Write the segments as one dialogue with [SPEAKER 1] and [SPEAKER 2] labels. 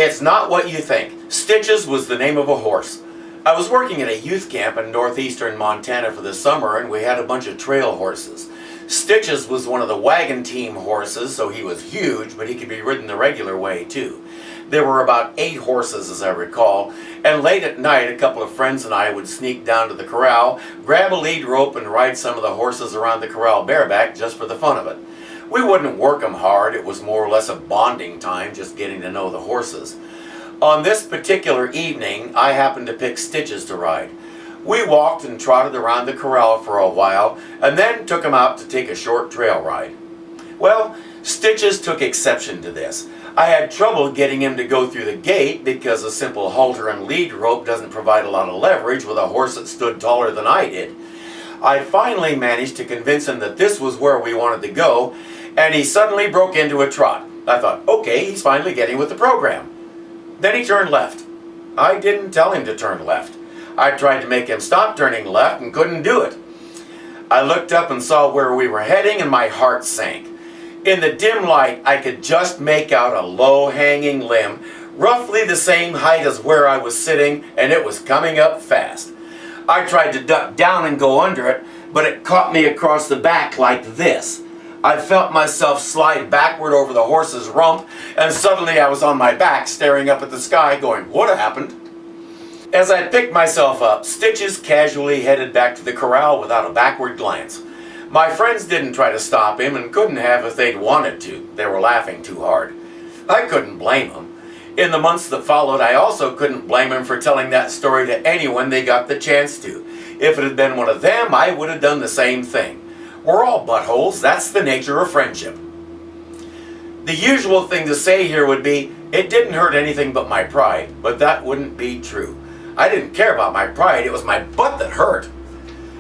[SPEAKER 1] It's not what you think. Stitches was the name of a horse. I was working at a youth camp in northeastern Montana for the summer, and we had a bunch of trail horses. Stitches was one of the wagon team horses, so he was huge, but he could be ridden the regular way too. There were about 8 horses, as I recall, and late at night a couple of friends and I would sneak down to the corral, grab a lead rope and ride some of the horses around the corral bareback just for the fun of it. We wouldn't work them hard, it was more or less a bonding time, just getting to know the horses. On this particular evening, I happened to pick Stitches to ride. We walked and trotted around the corral for a while, and then took him out to take a short trail ride. Well, Stitches took exception to this. I had trouble getting him to go through the gate because a simple halter and lead rope doesn't provide a lot of leverage with a horse that stood taller than I did. I finally managed to convince him that this was where we wanted to go, and he suddenly broke into a trot. I thought, okay, he's finally getting with the program. Then he turned left. I didn't tell him to turn left. I tried to make him stop turning left and couldn't do it. I looked up and saw where we were heading and my heart sank. In the dim light, I could just make out a low-hanging limb, roughly the same height as where I was sitting, and it was coming up fast. I tried to duck down and go under it, but it caught me across the back like this. I felt myself slide backward over the horse's rump, and suddenly I was on my back, staring up at the sky, going, what happened? As I picked myself up, Stitches casually headed back to the corral without a backward glance. My friends didn't try to stop him and couldn't have if they'd wanted to. They were laughing too hard. I couldn't blame them. In the months that followed, I also couldn't blame him for telling that story to anyone they got the chance to. If it had been one of them, I would have done the same thing. We're all buttholes. That's the nature of friendship. The usual thing to say here would be, it didn't hurt anything but my pride, but that wouldn't be true. I didn't care about my pride, it was my butt that hurt.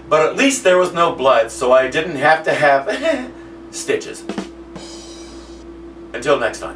[SPEAKER 1] But at least there was no blood, so I didn't have to have stitches. Until next time.